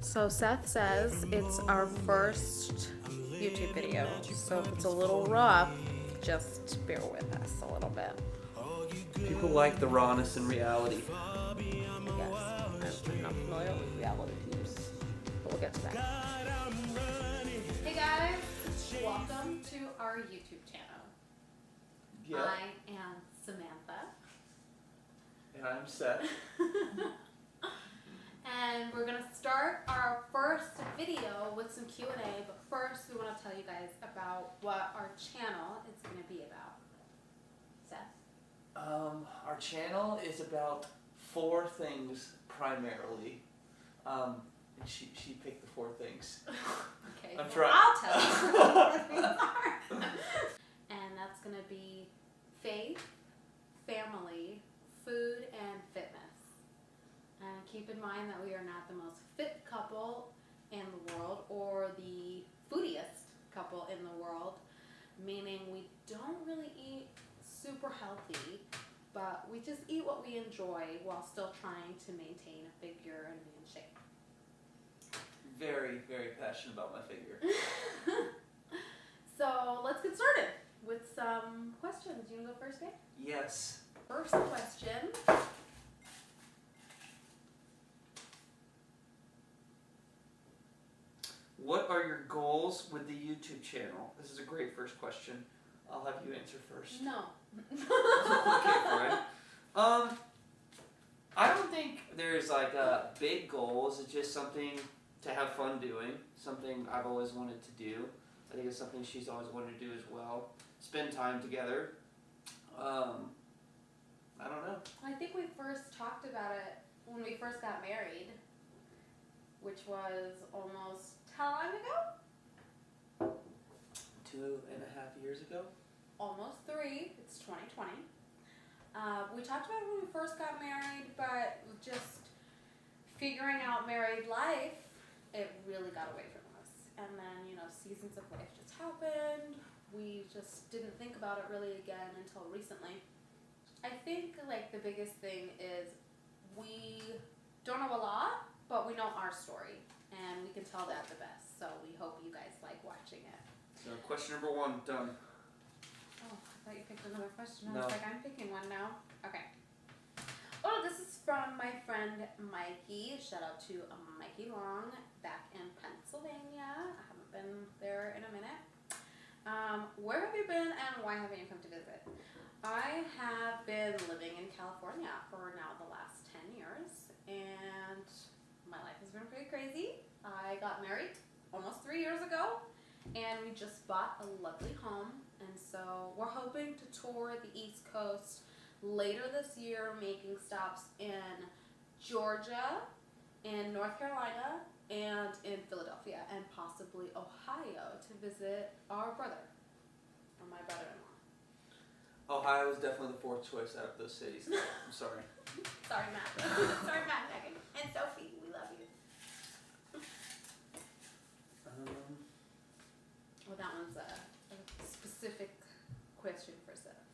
So Seth says it's our first YouTube video, so if it's a little rough, just bear with us a little bit. People like the rawness and reality. Yes, I'm not familiar with reality TV, but we'll get to that. Hey guys, welcome to our YouTube channel. Yeah. I am Samantha. And I'm Seth. And we're gonna start our first video with some Q&A, but first we want to tell you guys about what our channel is gonna be about. Seth? Our channel is about 4 things primarily. And she picked the 4 things. Okay, I'm well, trying. I'll tell you what the things are. And that's gonna be faith, family, food, and fitness. And keep in mind that we are not the most fit couple in the world or the foodiest couple in the world, meaning we don't really eat super healthy, but we just eat what we enjoy while still trying to maintain a figure and be in shape. Very, very passionate about my figure. So let's get started with some questions. You wanna go first, babe? Yes. First question. What are your goals with the YouTube channel? This is a great first question. I'll have you answer first. No. Okay, fine. I don't think there's like a big goals. It's just something to have fun doing. Something I've always wanted to do. I think it's something she's always wanted to do as well. Spend time together. I don't know. I think we first talked about it when we first got married, which was almost how long ago? 2.5 years ago. Almost 3. It's 2020. We talked about it when we first got married, but just figuring out married life, it really got away from us. And then, seasons of life just happened. We just didn't think about it really again until recently. I think the biggest thing is we don't know a lot, but we know our story, and we can tell that the best. So we hope you guys like watching it. So question number 1 done. Oh, I thought you picked another question. I No. was like, I'm picking one now. Okay. Oh, this is from my friend Mikey. Shout out to Mikey Long back in Pennsylvania. I haven't been there in a minute. Where have you been and why haven't you come to visit? I have been living in California for now the last 10 years, and my life has been pretty crazy. I got married almost 3 years ago, and we just bought a lovely home, and so we're hoping to tour the East Coast later this year, making stops in Georgia, in North Carolina, and in Philadelphia, and possibly Ohio to visit our brother, or my brother-in-law. Ohio is definitely the 4th choice out of those cities. I'm sorry. Sorry, Matt. Sorry, Matt, Megan. And Sophie, we love you. Well, that one's a specific question for Seth.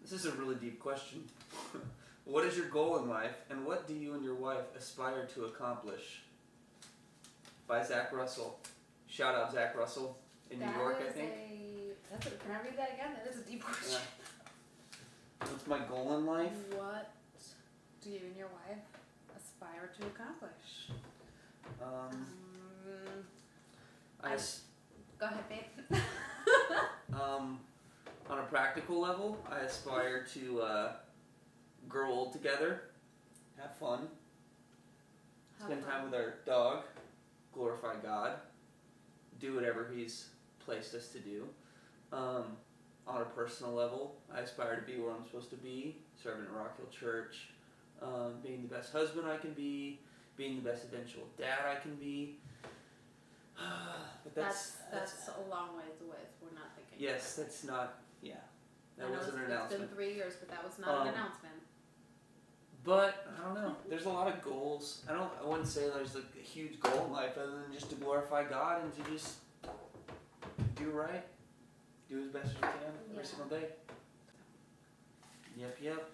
This is a really deep question. What is your goal in life, and what do you and your wife aspire to accomplish? By Zach Russell. Shout out Zach Russell in New York, I think. Can I read that again? That is a deep question. Yeah. What's my goal in life? What do you and your wife aspire to accomplish? Go ahead, babe. On a practical level, I aspire to grow old together, have fun, spend time with our dog, glorify God, do whatever He's placed us to do. On a personal level, I aspire to be where I'm supposed to be, serving at Rock Hill Church, being the best husband I can be, being the best eventual dad I can be. But that's a long ways away. We're not thinking. Yes, that's not. Yeah, that wasn't an announcement. It's been 3 years, but that was not an announcement. But I don't know. There's a lot of goals. I wouldn't say there's a huge goal in life other than just to glorify God and to just do right, do as best as you can every single day. Yep.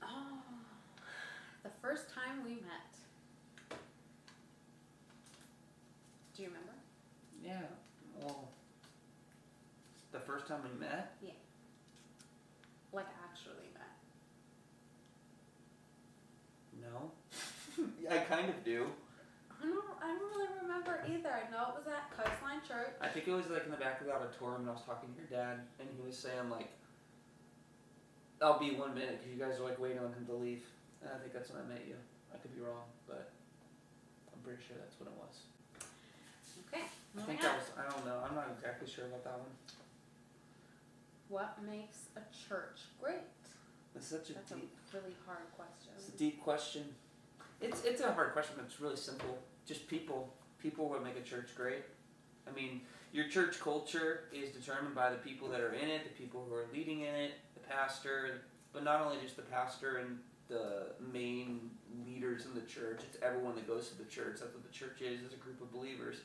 Oh, the first time we met. kind of do. I don't really remember either. I know it was at Coastline Church. I think it was like in the back of the auditorium, and I was talking to your dad, and he was saying like, "I'll be 1 minute," because you guys are like waiting on him to leave. And I think that's when I met you. I could be wrong, but I'm pretty sure that's what it was. Okay, I moving think on. that was. I don't know. I'm not exactly sure about that one. What makes a church great? It's such a That's deep. a really hard question. It's a deep question. It's a hard question, but it's really simple. Just people. People what make a church great. I mean, your church culture is determined by the people that are in it, the people who are leading in it, the pastor, but not only just the pastor and the main leaders in the church, it's everyone that goes to the church. That's what the church is a group of believers.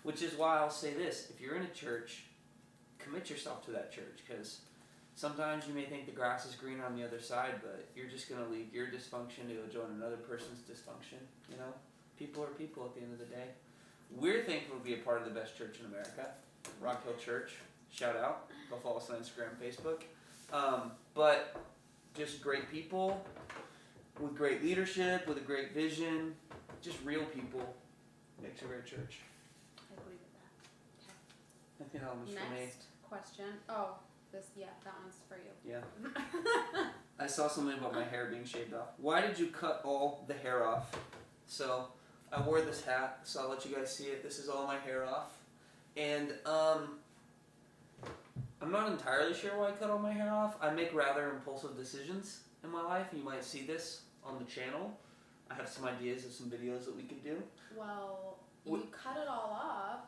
Which is why I'll say this, if you're in a church, commit yourself to that church, because sometimes you may think the grass is greener on the other side, but you're just going to leave your dysfunction to go join another person's dysfunction, you know? People are people at the end of the day. We're thankful to be a part of the best church in America, Rock Hill Church. Shout out. Go follow us on Instagram, Facebook. But just great people with great leadership, with a great vision, just real people makes a great church. I believe in that. I think that was for me. Next question. Oh, that one's for you. Yeah. I saw something about my hair being shaved off. Why did you cut all the hair off? So, I wore this hat, so I'll let you guys see it. This is all my hair off. And, I'm not entirely sure why I cut all my hair off. I make rather impulsive decisions in my life. You might see this on the channel. I have some ideas of some videos that we could do. Well, you cut it all off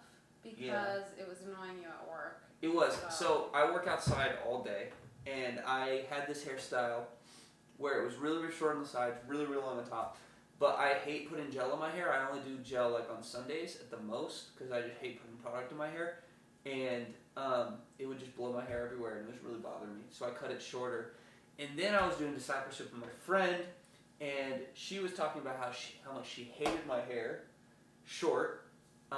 because it was annoying you at work. It was. So I work outside all day, and I had this hairstyle where it was really, really short on the sides, really, really long on the top. But I hate putting gel in my hair. I only do gel like on Sundays at the most because I just hate putting product in my hair. And it would just blow my hair everywhere, and it was really bothering me. So I cut it shorter. And then I was doing discipleship with my friend, and she was talking about how much she hated my hair short. The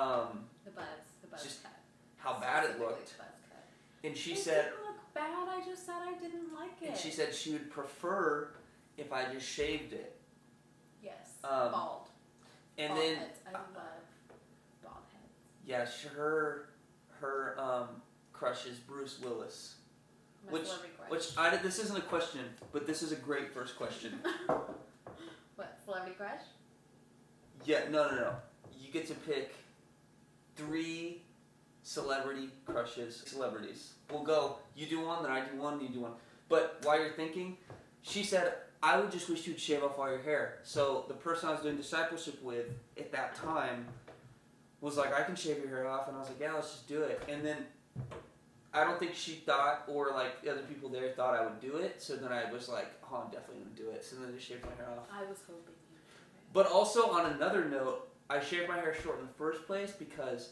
buzz just cut. How bad it looked. Buzz cut. And she it said, didn't look bad. I just said I didn't like it. and she said she would prefer if I just shaved it. Yes. Bald. And bald then heads. I love bald heads. yeah, her crush is Bruce Willis. Which this isn't a question, but this is a great first question. What, celebrity crush? Yeah, no. You get to pick 3 celebrity crushes. Celebrities. We'll go, you do one, then I do one, you do one. But while you're thinking, she said, I would just wish you'd shave off all your hair. So the person I was doing discipleship with at that time was like, I can shave your hair off. And I was like, yeah, let's just do it. And then I don't think she thought, or like the other people there thought I would do it. So then I was like, oh, I'm definitely going to do it. So then I just shaved my hair off. I was hoping you would do it. But also on another note, I shaved my hair short in the first place because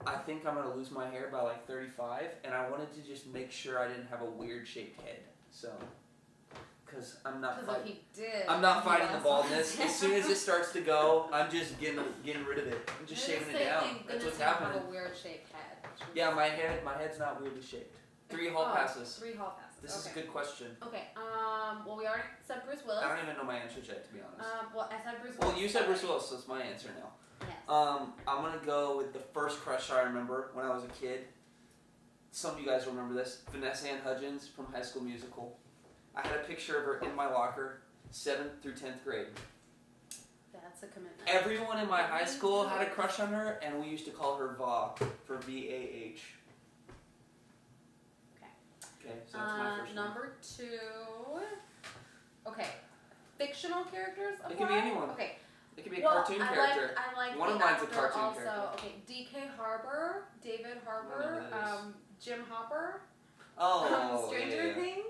I think I'm going to lose my hair by like 35. And I wanted to just make sure I didn't have a weird shaped head. So, because I'm not fighting. I'm not fighting the baldness. As soon as it starts to go, I'm just getting rid of it. I'm just shaving it down. That's what's happening. Have a weird shaped head. Yeah, my head's not weirdly shaped. 3 hall passes. 3 hall passes. This is a good question. Okay. Well, we already said Bruce Willis. I don't even know my answer yet, to be honest. Well, I said Bruce Willis. Well, you said Bruce Willis, so it's my answer now. Yes. I'm gonna go with the first crush I remember when I was a kid. Some of you guys will remember this. Vanessa Ann Hudgens from High School Musical. I had a picture of her in my locker, 7th through 10th grade. That's a commitment. Everyone in my high school had a crush on her, and we used to call her Va for V-A-H. Okay, so that's my first one. Number 2. Okay. Fictional characters? It can be anyone. Okay. It could be a cartoon character. I like one the of mine's a actor cartoon also. character. Okay, D.K. Harbour, David Harbour, Jim Hopper. Oh, Stranger Things.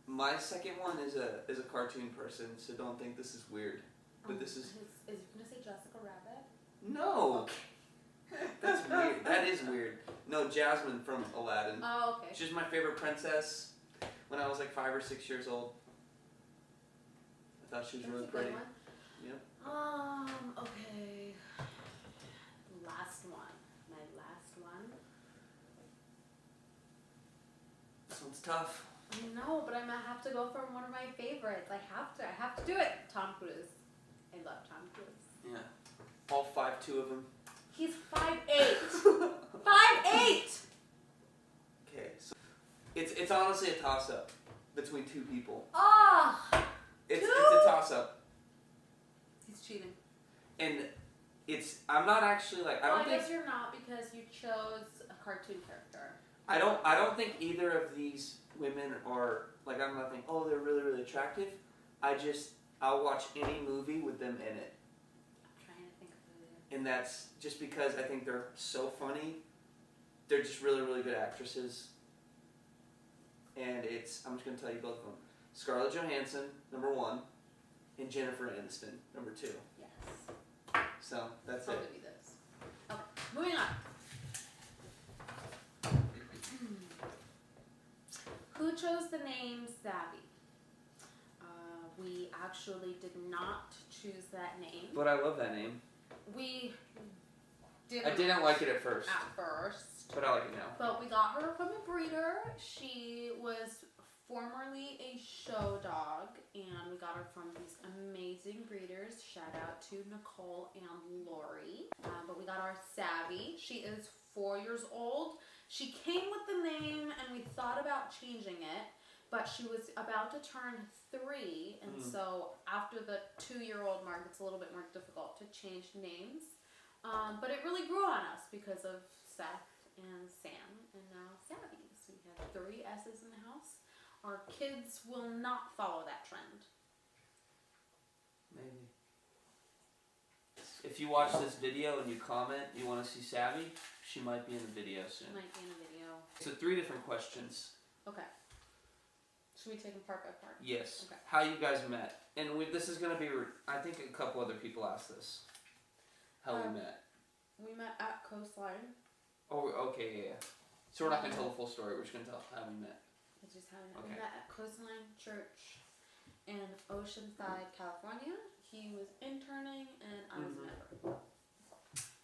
My second one is a cartoon person, so don't think this is weird. But this is. Is you gonna say Jessica Rabbit? No. That's weird. That is weird. No, Jasmine from Aladdin. Oh, okay. She's my favorite princess. When I was like 5 or 6 years old, I thought she was really pretty. Yep. Okay. Last one. My last one. This one's tough. I know, but I'm gonna have to go from one of my favorites. I have to do it. Tom Cruise. 2 of them. He's 5'8". 5'8". Okay, so it's honestly a toss-up between 2 people. Ah, It's two? a toss-up, He's cheating. and I'm not actually like I Well, don't I think guess you're not because you chose a cartoon character. I don't think either of these women are like I'm not thinking they're really really attractive. I'll watch any movie with them in it. I'm trying to think of who it is. And that's just because I think they're so funny. They're just really, really good actresses. And I'm just going to tell you both of them. Scarlett Johansson, number 1, and Jennifer Aniston, number 2. Yes. So, that's Probably it. be this. Okay, moving on. Who chose the name Savvy? We actually did not choose that name. But I love that name. We I didn't like it at first. at first. But I like it now. But we got her from a breeder. She was formerly a show dog, and we got her from these amazing breeders. Shout out to Nicole and Lori. But we got our Savvy. She is 4 years old. She came with the name, and we thought about changing it, but she was about to turn 3, and so after the 2-year-old mark, it's a little bit more difficult to change names. But it really grew on us because of Seth and Sam, and now Savvy. So we have 3 S's in the house. Our kids will not follow that trend. Maybe. If you watch this video and you comment you want to see Savvy, she might be in the video soon. Might be in a video. So 3 different questions. Okay. Should we take them part by part? Yes. Okay. How you guys met. And this is going to be, I think a couple other people asked this. How we met. We met at Coastline. Oh, okay, yeah. So we're not going to tell the full story. We're just going to tell how we met. Which is how we met. Okay. We met at Coastline Church in Oceanside, California. He was interning and I was a member.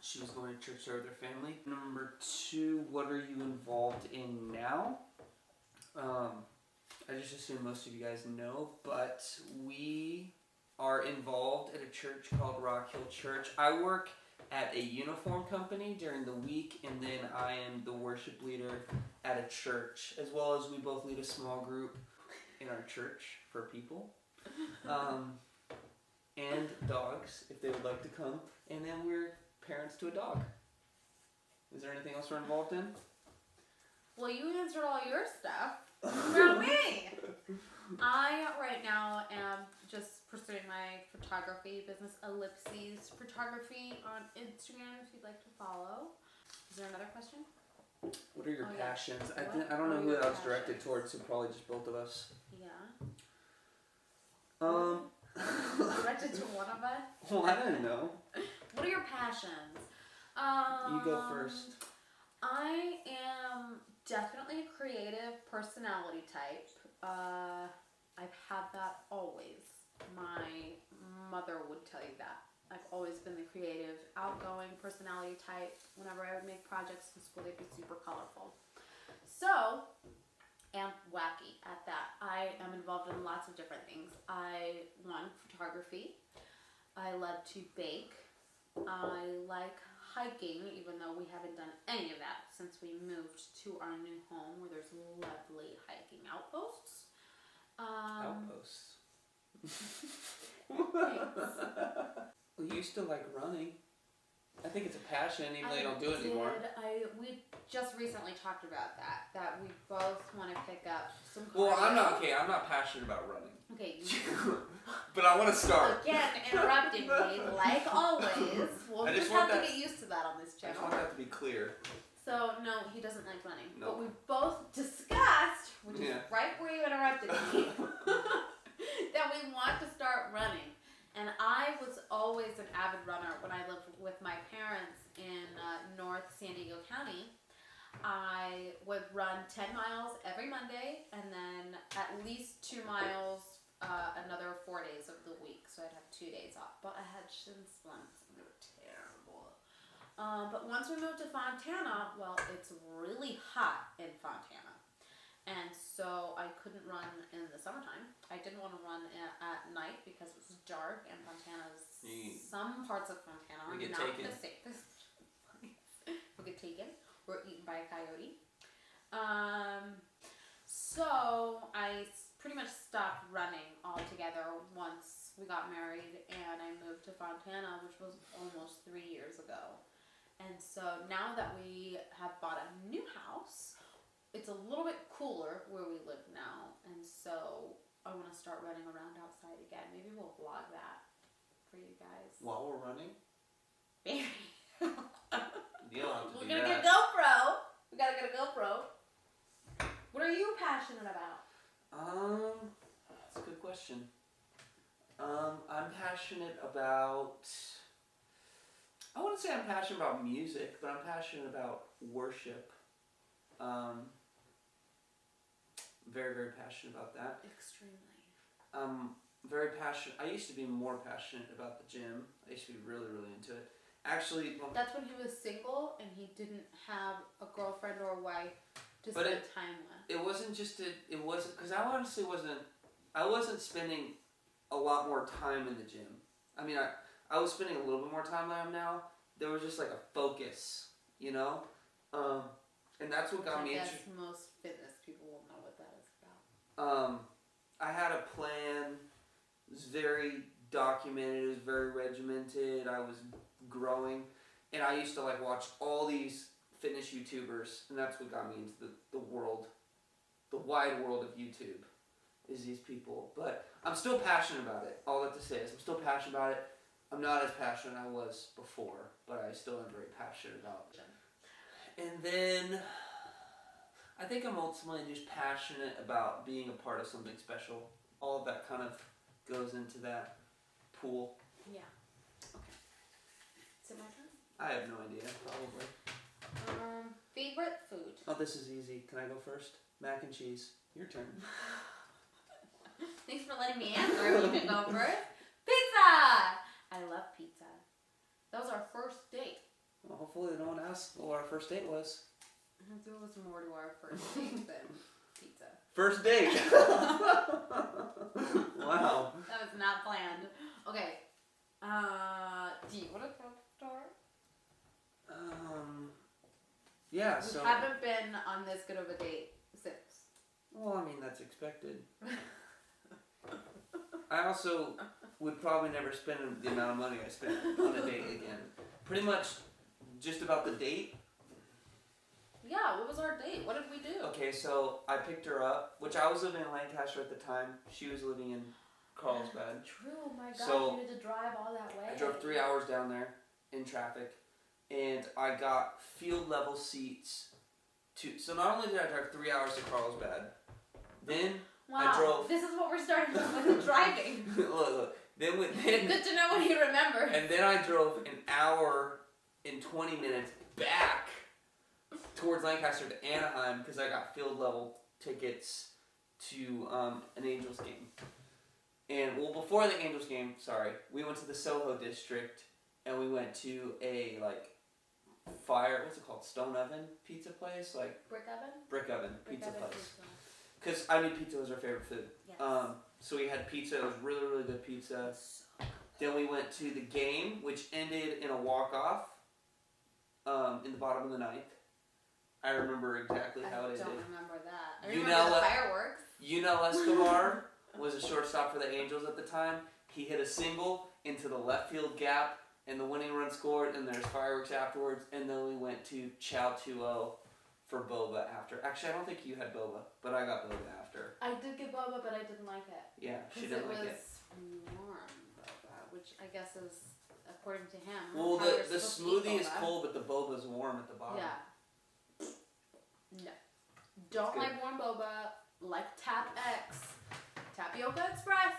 She was going to church there with her family. Number 2, what are you involved in now? I just assume most of you guys know, but we are involved at a church called Rock Hill Church. I work at a uniform company during the week, and then I am the worship leader at a church, as well as we both lead a small group in our church for people. And dogs, if they would like to come. And then we're parents to a dog. Is there anything else we're involved in? Well, you answered all your stuff. About me! I, right now, am just pursuing my photography business, Ellipses Photography, on Instagram if you'd like to follow. Is there another question? What are your passions? What I don't know are who your that was directed passions? towards, so probably just both of us. Yeah. Um, Directed to one of us? well, I don't know. What are your passions? You go first. I am definitely a creative personality type. I've had that always. My mother would tell you that. I've always been the creative, outgoing personality type. Whenever I would make projects in school, they'd be super colorful. So, and wacky at that. I am involved in lots of different things. Photography. I love to bake. I like hiking, even though we haven't done any of that since we moved to our new home where there's lovely hiking outposts. Outposts. Thanks. Well, you still like running. I think it's a passion, even though you don't do it anymore. We just recently talked about that we both want to pick up some cardio. Well, I'm not passionate about running. Okay. But I want to start. Again, interrupting me, like always. We'll I just just want have to that- get used to that on this I just channel. want that to be clear. So, no, he doesn't like running. No. But we both discussed, which is Yeah. right where you interrupted me, that we want to start running. And I was always an avid runner when I lived with my parents in North San Diego County. I would run 10 miles every Monday and then at least 2 miles another 4 days of the week. So I'd have 2 days off. But I had shin splints and they were terrible. But once we moved to Fontana, well, it's really hot in Fontana. and so I couldn't run in the summertime. I didn't want to run at night because it was dark, and some parts of Fontana are not the safest. We'll get taken or eaten by a coyote. So I pretty much stopped running altogether once we got married, and I moved to Fontana, which was almost 3 years ago. And so now that we have bought a new house, it's a little bit cooler where we live now, and so I want to start running around outside again. Maybe we'll vlog that for you guys. While we're running? Maybe. You don't have to We're do gonna that. get a GoPro. We gotta get a GoPro. What are you passionate about? That's a good question. I'm passionate about. I wouldn't say I'm passionate about music, but I'm passionate about worship. Very, very passionate about that. Extremely. Very passionate. I used to be more passionate about the gym. I used to be really, really into it. Actually, that's when he was single and he didn't have a girlfriend or a wife to spend time with. It wasn't just it wasn't because I honestly wasn't. I wasn't spending a lot more time in the gym. I mean, I was spending a little bit more time than I am now. There was just like a focus, you know, and that's what got me interested. I guess most fitness people will know what that is about. I had a plan. It was very documented. It was very regimented. I was growing, and I used to like watch all these fitness YouTubers, and that's what got me into the world, the wide world of YouTube, is these people. But I'm still passionate about it. All that to say is I'm still passionate about it. I'm not as passionate as I was before, but I still am very passionate about it. And then I think I'm ultimately just passionate about being a part of something special. All of that kind of goes into that pool. Yeah. Okay. Is it my turn? I have no idea, probably. Favorite food? Oh, this is easy. Can I go first? Mac and cheese. Your turn. Thanks for letting me answer. You can go first. Pizza! I love pizza. That was our first date. Well, hopefully no one asked what our first date was. There was more to our first date than pizza. First date! Wow. That was not planned. Okay. Do you want to tell the story? Yeah, We so... haven't been on this good of a date since. Well, I mean, that's expected. I also would probably never spend the amount of money I spent on a date again. Pretty much just about the date. Yeah, what was our date? What did we do? Okay, so I picked her up, which I was living in Lancaster at the time. She was living in Carlsbad. True, my God, So, you had to drive all that way. I drove 3 hours down there in traffic, and I got field level seats. So not only did I drive 3 hours to Carlsbad, then wow, I drove. This is what we're starting with the driving. Look. Then good to know when you remember. And then I drove an hour and 20 minutes back towards Lancaster to Anaheim because I got field level tickets to an Angels game. And well, before the Angels game, we went to the Soho district and we went to a what's it called? Stone oven pizza place, brick oven. Brick oven pizza oven place. Pizza. Because I knew pizza was our favorite food. Yes. So we had pizza. It was really, really good pizza. Then we went to the game, which ended in a walk-off in the bottom of the ninth. I remember exactly how it ended. I don't remember that. I remember the fireworks. Yunel Escobar was a shortstop for the Angels at the time. He hit a single into the left field gap, and the winning run scored, and there's fireworks afterwards. And then we went to Chow 2-0 for boba after. Actually, I don't think you had boba, but I got boba after. I did get boba, but I didn't like it. Yeah, she didn't like it. It was warm boba, which I guess is, according to him, well, how the smoothie is cold, but the boba is warm at the bottom. Yeah. No. Don't like warm boba. Like Tap X. Tapioca Express.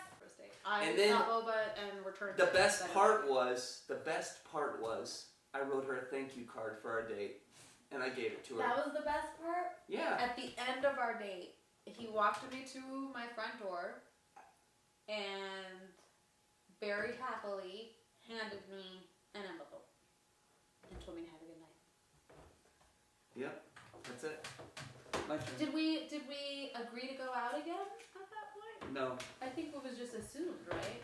I got boba and returned the best part was, I wrote her a thank you card for our date, and I gave it to her. That was the best part? Yeah. At the end of our date, he walked me to my front door, and very happily handed me an envelope, and told me to have a good night. Yep, that's it. My turn. Did we agree to go out again at that point? No. I think it was just assumed, right?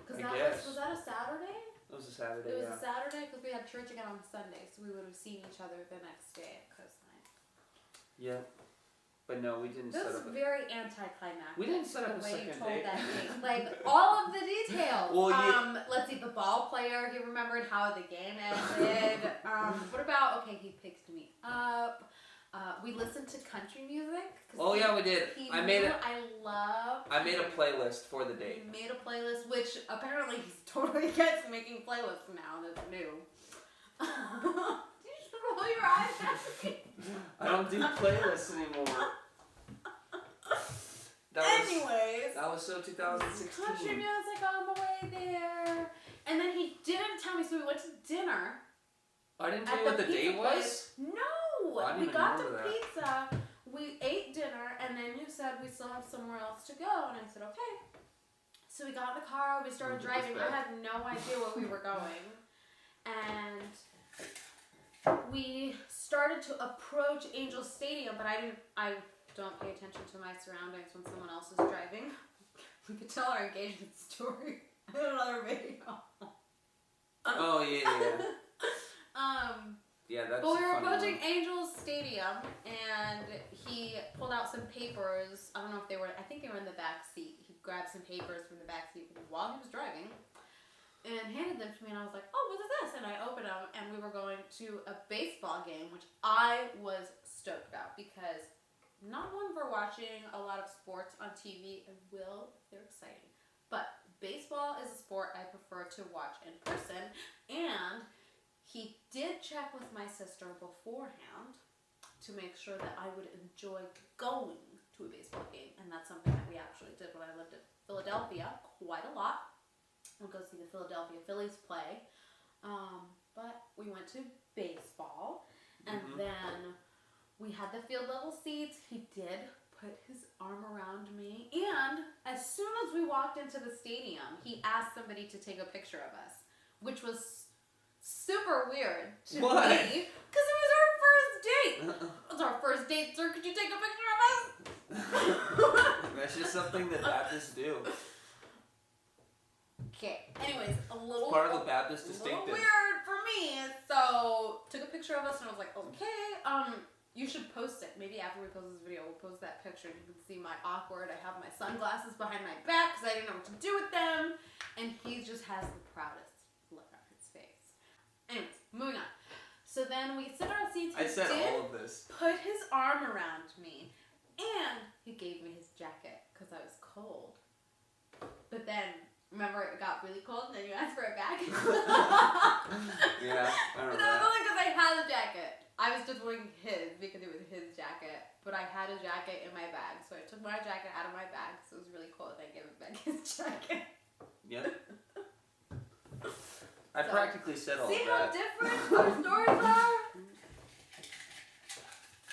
Because I that guess. was that a Saturday? It was a Saturday, It was yeah. a Saturday because we had church again on Sunday, so we would have seen each other the next day at Coast Night. Yeah. But no, we didn't That set was up very anticlimactic. We didn't set up the a way you second told date. that date. Like all of the details. Well, Let's see, the ball player, he remembered how the game ended. What about he picked me up. We listened to country music. Oh yeah, we did. I made a playlist for the date. He made a playlist, which apparently he totally gets making playlists now. That's new. Did you just roll your eyes at me? I don't do playlists anymore. Anyways. That was so 2016. Country music on the way there. And then he didn't tell me, so we went to dinner. I didn't tell you what the date was? No! I didn't We even got the remember that. pizza, we ate dinner, and then you said we still have somewhere else to go. And I said, okay. So we got in the car, we started driving. I had no idea where we were going. And we started to approach Angel Stadium, but I don't pay attention to my surroundings when someone else is driving. We could tell our engagement story in another video. Oh, yeah. Yeah, that's But we were a funny approaching one. Angels Stadium, and he pulled out some papers. I don't know if they were, I think they were in the back seat. He grabbed some papers from the back seat while he was driving and handed them to me, and I was like, oh, what is this? And I opened them, and we were going to a baseball game, which I was stoked about because not one for watching a lot of sports on TV. I will if they're exciting. But baseball is a sport I prefer to watch in person, and he did check with my sister beforehand to make sure that I would enjoy going to a baseball game. And that's something that we actually did when I lived in Philadelphia quite a lot. We'll go see the Philadelphia Phillies play. But we went to baseball. And then we had the field level seats. He did put his arm around me. And as soon as we walked into the stadium, he asked somebody to take a picture of us, which was super weird to me because it was our first date. It was our first date, sir. Could you take a picture of us? That's just something that Baptists do. Okay. Anyways, a little Part of the Baptist distinctive. weird for me. So took a picture of us, and I was like, okay. You should post it. Maybe after we post this video, we'll post that picture. You can see my awkward. I have my sunglasses behind my back because I didn't know what to do with them, and he just has the proudest look on his face. Anyways, moving on. So then we sit in our seats. I said all of this. Put his arm around me, and he gave me his jacket because I was cold. But then, remember, it got really cold, and then you asked for it back? Yeah, I But remember that was that. only because I had a jacket. I was just wearing his because it was his jacket. But I had a jacket in my bag, so I took my jacket out of my bag, so it was really cold, and I gave him back his jacket. Yeah. I practically said all See of how that. different our stories are?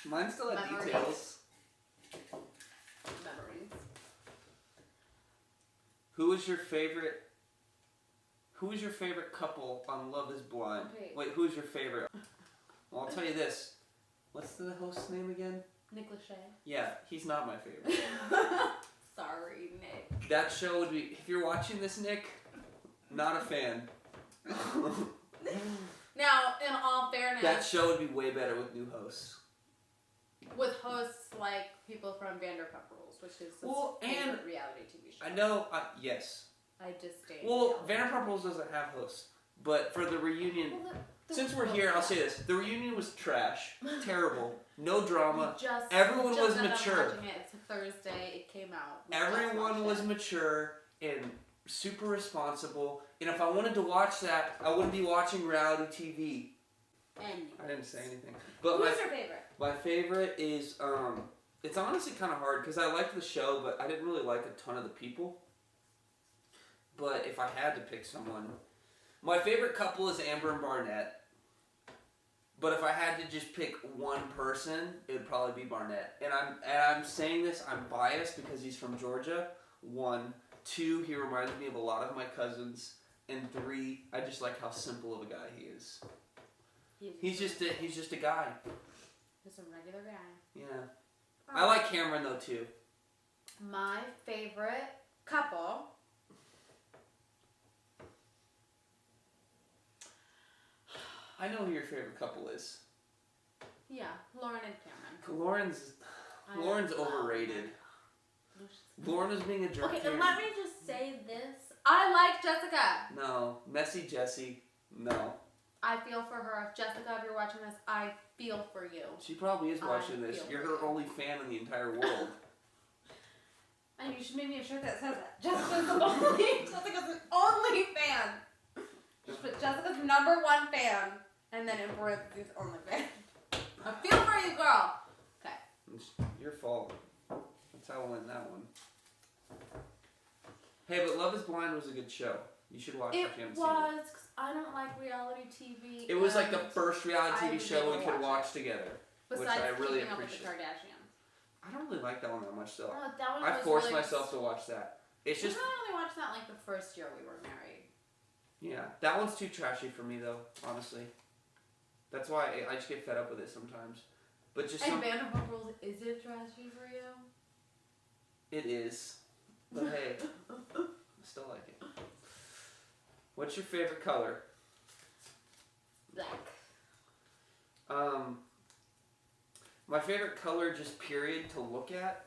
Mine still had Memories. details. Memories. Who is your favorite couple on Love is Blind? Wait, who's your favorite? Well, I'll tell you this. What's the host's name again? Nick Lachey. Yeah, he's not my favorite. Sorry, Nick. That show would be, if you're watching this, Nick, not a fan. Now, in all fairness, That show would be way better with new hosts. with hosts like people from Vanderpump Rules, which is his favorite reality TV show. I know, yes. I disdain. Well, Vanderpump Rules doesn't have hosts, but for the reunion, since we're here, I'll say this: the reunion was trash, terrible, no drama. Everyone was mature. Watching it. It's a Thursday. It came out. Everyone was mature and super responsible. And if I wanted to watch that, I wouldn't be watching reality TV. I didn't say anything. But who's your favorite? my favorite is it's honestly kind of hard because I liked the show, but I didn't really like a ton of the people. But if I had to pick someone, my favorite couple is Amber and Barnett. But if I had to just pick one person, it would probably be Barnett. And I'm saying this, I'm biased because he's from Georgia. 1, 2, he reminds me of a lot of my cousins. And 3, I just like how simple of a guy he is. He's just a guy. Just a regular guy. Yeah. I like Cameron though too. My favorite couple. I know who your favorite couple is. Yeah, Lauren and Cameron. Lauren's overrated. Lauren is being a jerk. Okay, and let me just say this. I like Jessica. No. Messy Jessie. No. I feel for her. Jessica, if you're watching this, I feel for you. She probably is watching this. You're her only fan in the entire world. And you should make me a shirt that says that. Jessica's the only fan. Just put Jessica's #1 fan, and then in parentheses, only fan. I feel for you, girl. Okay. It's your fault. That's how I win that one. Hey, but Love is Blind was a good show. You should watch it if you haven't seen it. Because I don't like reality TV. It was like the first reality TV show we could watch together. Besides which I really Keeping Up with the appreciate. Kardashians. I don't really like that one that much though. Oh, that one I was forced really myself to watch that. It's just I only watched that like the first year we were married. yeah, that one's too trashy for me though. Honestly, that's why I just get fed up with it sometimes. But just And Vanderpump Rules, is it trashy for you? it is. But hey, I still like it. What's your favorite color? Black. My favorite color, just period, to look at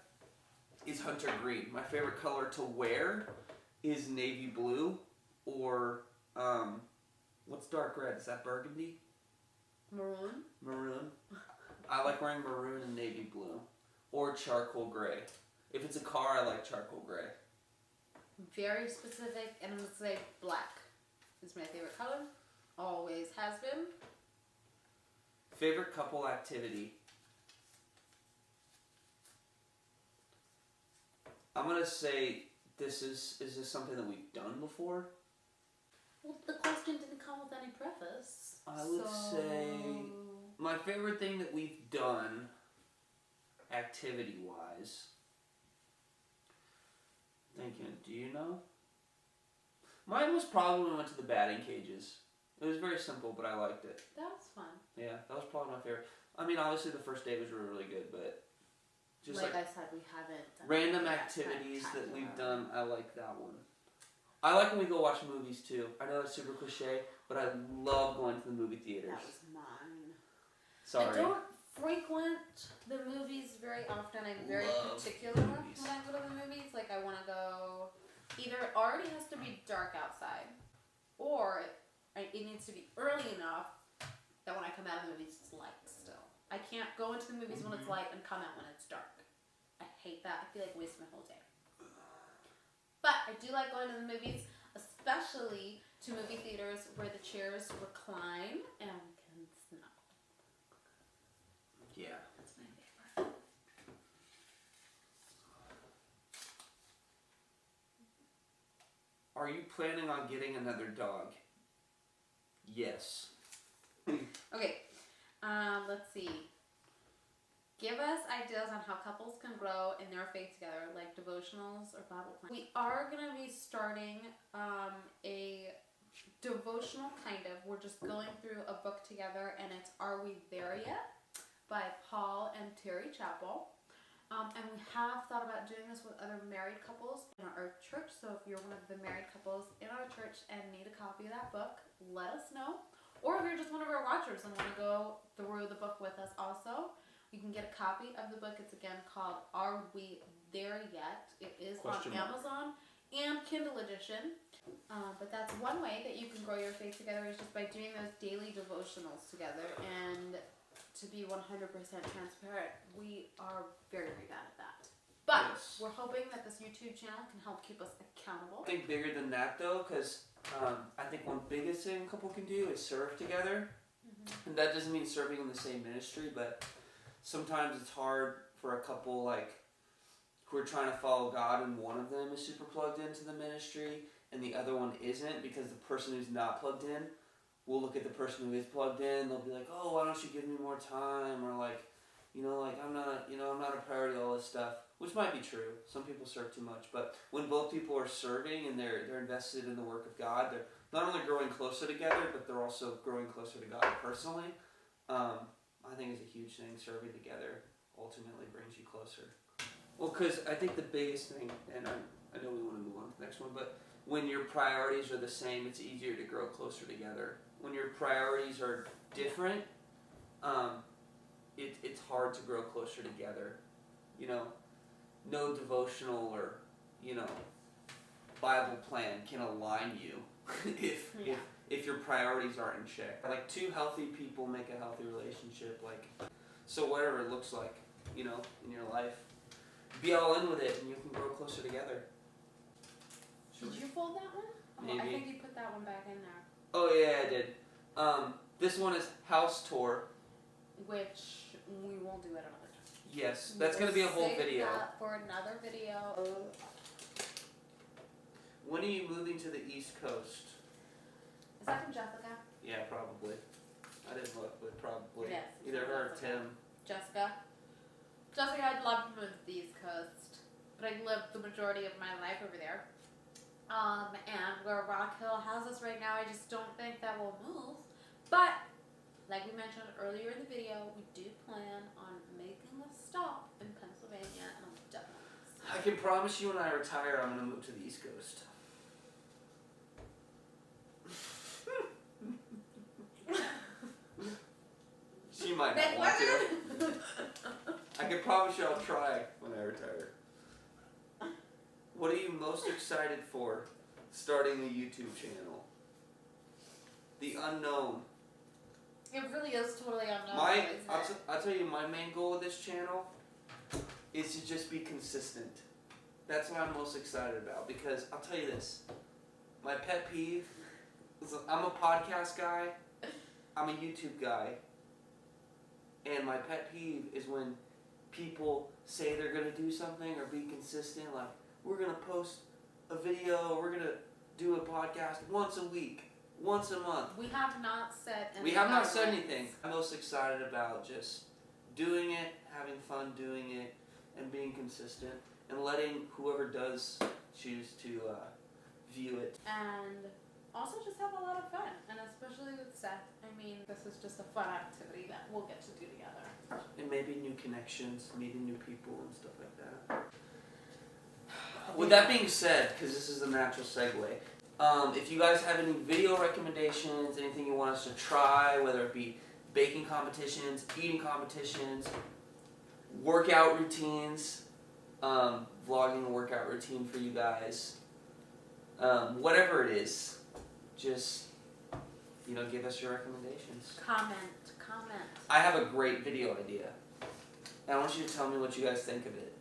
is hunter green. My favorite color to wear is navy blue or what's dark red? Is that burgundy? Maroon. Maroon. I like wearing maroon and navy blue or charcoal gray. If it's a car, I like charcoal gray. Very specific, and I'm gonna say black is my favorite color. Always has been. Favorite couple activity. I'm gonna say is this something that we've done before? Well, the question didn't come with any preface. I would say my favorite thing that we've done, activity-wise. Thinking, do you know? Mine was probably when we went to the batting cages. It was very simple, but I liked it. That was fun. Yeah, that was probably my favorite. I mean, obviously the first day was really, really good, but just like I said, we haven't done random that activities that we've spectacular. done, I like that one. I like when we go watch movies too. I know that's super cliche, but I love going to the movie theaters. That was mine. Sorry. I don't frequent the movies very often. I'm very particular movies. when I go to the movies. Like, I want to go, either it already has to be dark outside, or it needs to be early enough that when I come out of the movies, it's light still. I can't go into the movies when it's light and come out when it's dark. I hate that. I feel like wasting my whole day. But I do like going to the movies, especially to movie theaters where the chairs recline and can snuggle. Yeah. That's my favorite. Are you planning on getting another dog? Yes. Okay, let's see. Give us ideas on how couples can grow in their faith together, like devotionals or Bible plans. We are going to be starting a devotional kind of. We're just going through a book together, and it's Are We There Yet? By Paul and Terry Chappell. And we have thought about doing this with other married couples in our church. So if you're one of the married couples in our church and need a copy of that book, let us know. Or if you're just one of our watchers and want to go through the book with us also, you can get a copy of the book. It's again called Are We There Yet? It is on Amazon and Kindle edition. But that's one way that you can grow your faith together, is just by doing those daily devotionals together. And to be 100% transparent, we are very, very bad at that. But Yes. we're hoping that this YouTube channel can help keep us accountable. I think bigger than that though, because I think one biggest thing a couple can do is serve together. And that doesn't mean serving in the same ministry, but sometimes it's hard for a couple like who are trying to follow God and one of them is super plugged into the ministry and the other one isn't, because the person who's not plugged in will look at the person who is plugged in. They'll be like, "Oh, why don't you give me more time?" Or like, I'm not a priority, all this stuff, which might be true. Some people serve too much, but when both people are serving and they're invested in the work of God, they're not only growing closer together, but they're also growing closer to God personally. I think is a huge thing. Serving together ultimately brings you closer. Well, because I think the biggest thing, and I know we want to move on to the next one, but when your priorities are the same, it's easier to grow closer together. When your priorities are different, it's hard to grow closer together. You know, no devotional or, you know, Bible plan can align you if your priorities aren't in check. Like, two healthy people make a healthy relationship. Like, so whatever it looks like, you know, in your life, be all in with it, and you can grow closer together. Did you fold that one? Oh, Maybe. I think you put that one back in there. Oh yeah, I did. This one is house tour. Which we won't do at another time. Yes, that's gonna be a whole Save video. that for another video. When are you moving to the East Coast? Is that from Jessica? Yeah, probably. I didn't look, but probably. Yes. Either her or Tim. Jessica? Jessica, I'd love to move to the East Coast, but I lived the majority of my life over there. And where Rock Hill has us right now, I just don't think that we'll move. But, like we mentioned earlier in the video, we do plan on making a stop in Pennsylvania, and I'm definitely I can promise you when I retire, I'm gonna move to the East Coast. She might not want to. I can promise you I'll try when I retire. What are you most excited for starting the YouTube channel? The unknown. It really is totally unknown. Isn't it? I'll tell you, my main goal with this channel is to just be consistent. That's what I'm most excited about, because I'll tell you this. My pet peeve is, I'm a podcast guy, I'm a YouTube guy, and my pet peeve is when people say they're going to do something or be consistent, like, we're going to post a video, we're going to do a podcast once a week, once a month. We have not said anything. We have not said anything. I'm most excited about just doing it, having fun doing it, and being consistent, and letting whoever does choose to view it. And also just have a lot of fun, and especially with Seth. I mean, this is just a fun activity that we'll get to do together. And maybe new connections, meeting new people and stuff like that. With that being said, because this is a natural segue, if you guys have any video recommendations, anything you want us to try, whether it be baking competitions, eating competitions, workout routines, vlogging a workout routine for you guys, whatever it is, just, you know, give us your recommendations. Comment. I have a great video idea, and I want you to tell me what you guys think of it.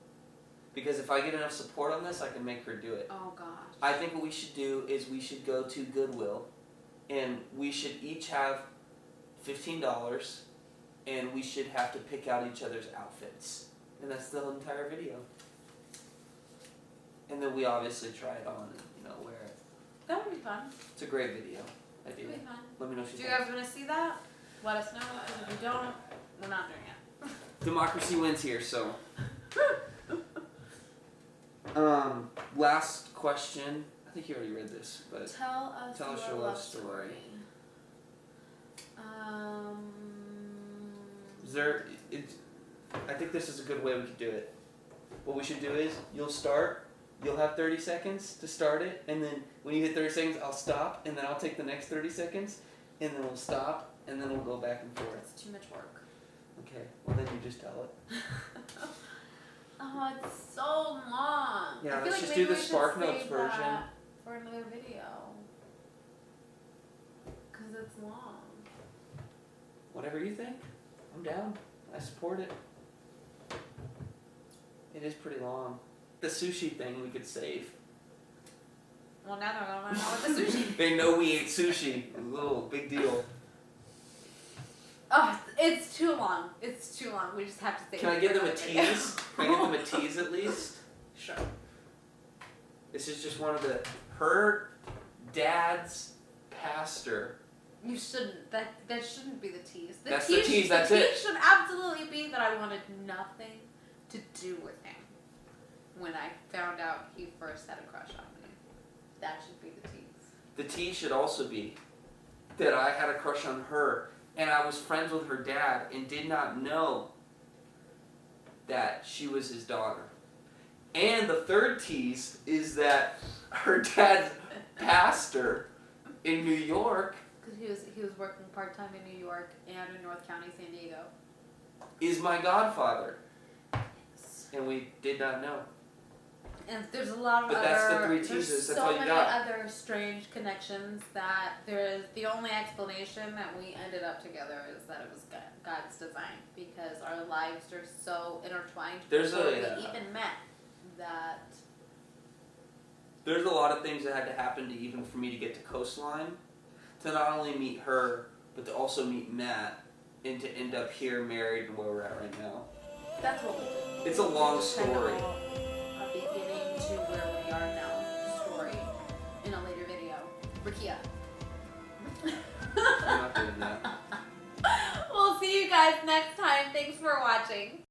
Because if I get enough support on this, I can make her do it. Oh gosh. I think what we should do is we should go to Goodwill, and we should each have $15, and we should have to pick out each other's outfits. And that's the entire video. And then we obviously try it on and, you know, wear it. That would be fun. It's a great video That idea. would be fun. Let me know if you Do you think. guys want to see that? Let us know. Because if you don't, we're not doing it. Democracy wins here, so. Last question. I think you already read this, but Tell us your love story. Is there? I think this is a good way we could do it. What we should do is, you'll start. You'll have 30 seconds to start it, and then when you hit 30 seconds, I'll stop, and then I'll take the next 30 seconds, and then we'll stop, and then we'll go back and forth. It's too much work. Okay. Well, then you just tell it. Oh, it's so long. Yeah, I feel let's like just maybe do the we should Spark Notes save version. that for another video. Because it's long. Whatever you think. I'm down. I support it. It is pretty long. The sushi thing we could save. Well, now they're going to know what the sushi. They know we ate sushi. It's a little big deal. Oh, it's too long. It's too long. We just have to save Can I it give for them a another video. tease? Can I give them a tease at least? Sure. This is just one of her dad's pastor. You shouldn't. That shouldn't be the tease. That's the tease, that's it. The tease should absolutely be that I wanted nothing to do with him when I found out he first had a crush on me. That should be the tease. The tease should also be that I had a crush on her and I was friends with her dad and did not know that she was his daughter. And the third tease is that her dad's pastor in New York Because he was working part-time in New York and in North County, San Diego. is my godfather. And we did not know. And there's a lot of But other, that's the three there's teasers, that's so all you many got. other strange connections that there is, the only explanation that we ended up together is that it was God's design, because our lives are so intertwined There's before a, we even met that There's a lot of things that had to happen to even for me to get to Coastline, to not only meet her, but to also meet Matt, and to end up here married and where we're at right now. that's what we did. It's a long Kind story. of a beginning to where we are now story in a later video. Rakia. I'm not doing that. We'll see you guys next time. Thanks for watching.